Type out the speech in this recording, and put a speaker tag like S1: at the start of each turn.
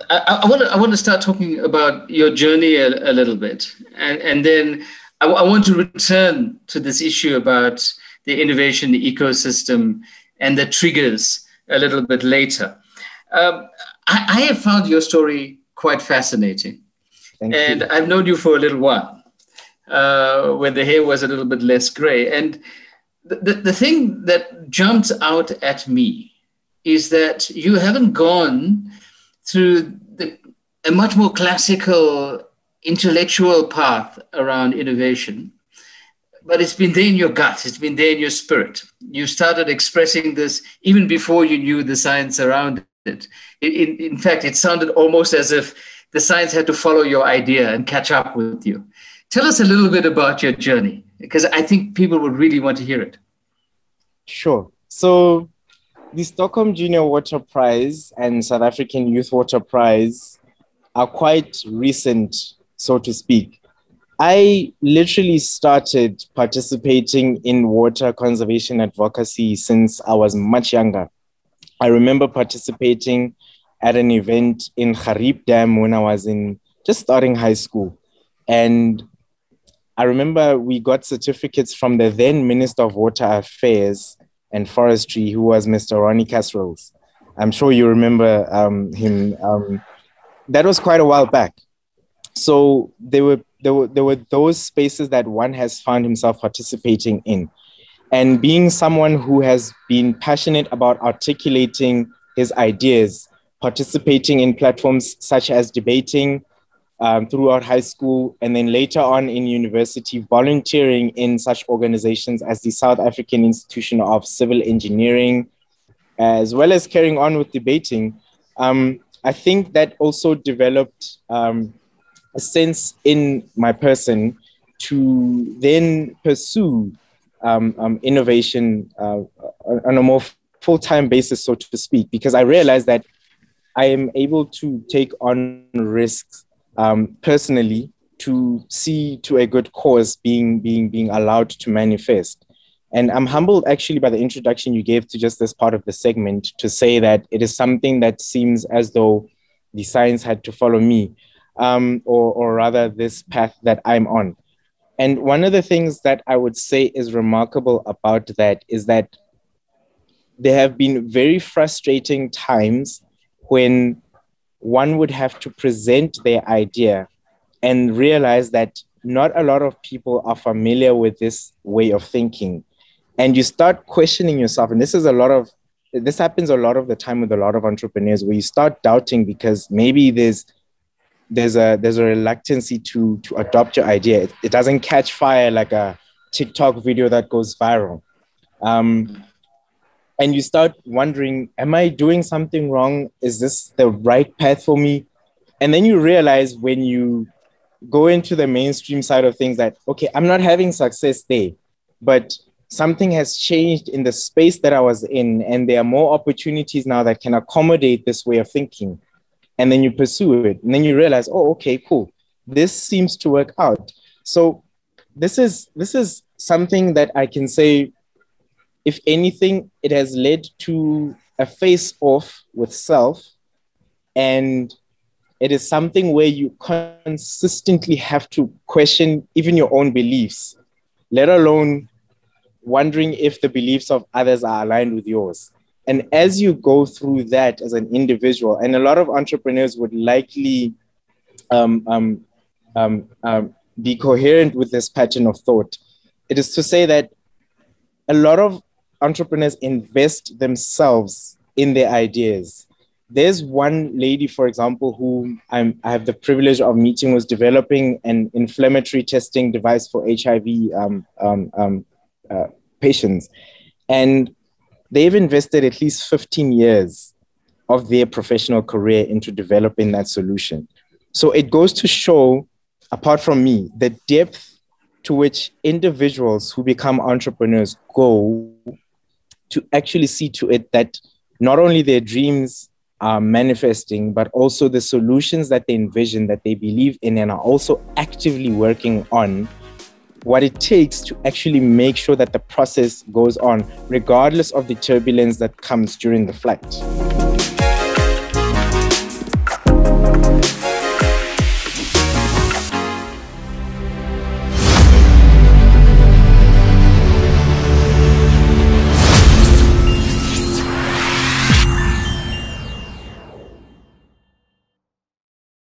S1: I want to start talking about your journey a little bit, and then I want to return to this issue about the innovation ecosystem and the triggers a little bit later. I have found your story quite fascinating.
S2: Thank
S1: and
S2: you.
S1: I've known you for a little while, when the hair was a little bit less gray. And the thing that jumps out at me is that you haven't gone through a much more classical intellectual path around innovation, but it's been there in your gut, it's been there in your spirit. You started expressing this even before you knew the science around it. In fact, it sounded almost as if the science had to follow your idea and catch up with you. Tell us a little bit about your journey, because I think people would really want to hear it.
S2: Sure. So the Stockholm Junior Water Prize and South African Youth Water Prize are quite recent, so to speak. I literally started participating in water conservation advocacy since I was much younger. I remember participating at an event in Harib Dam when I was just starting high school. And I remember we got certificates from the then Minister of Water Affairs and Forestry, who was Mr. Ronnie Casseroles. I'm sure you remember him. That was quite a while back. So there were those spaces that one has found himself participating in. And being someone who has been passionate about articulating his ideas, participating in platforms such as debating throughout high school, and then later on in university, volunteering in such organizations as the South African Institution of Civil Engineering, as well as carrying on with debating, I think that also developed a sense in my person to then pursue innovation on a more full-time basis, so to speak, because I realized that I am able to take on risks personally to see to a good cause being allowed to manifest. And I'm humbled actually by the introduction you gave to just this part of the segment to say that it is something that seems as though the science had to follow me, or rather this path that I'm on. And one of the things that I would say is remarkable about that is that there have been very frustrating times when one would have to present their idea and realize that not a lot of people are familiar with this way of thinking. And you start questioning yourself. And this happens a lot of the time with a lot of entrepreneurs, where you start doubting because maybe there's a reluctancy to adopt your idea. It doesn't catch fire like a TikTok video that goes viral. And you start wondering, am I doing something wrong? Is this the right path for me? And then you realize when you go into the mainstream side of things that, okay, I'm not having success there, but something has changed in the space that I was in, and there are more opportunities now that can accommodate this way of thinking. And then you pursue it, and then you realize, oh, okay, cool. This seems to work out. So this is something that I can say, if anything, it has led to a face-off with self, and it is something where you consistently have to question even your own beliefs, let alone wondering if the beliefs of others are aligned with yours. And as you go through that as an individual, and a lot of entrepreneurs would likely be coherent with this pattern of thought, it is to say that a lot of entrepreneurs invest themselves in their ideas. There's one lady, for example, who I have the privilege of meeting, was developing an inflammatory testing device for HIV patients. And they've invested at least 15 years of their professional career into developing that solution. So it goes to show, apart from me, the depth to which individuals who become entrepreneurs go to actually see to it that not only their dreams are manifesting, but also the solutions that they envision, that they believe in, and are also actively working on, what it takes to actually make sure that the process goes on, regardless of the turbulence that comes during the flight.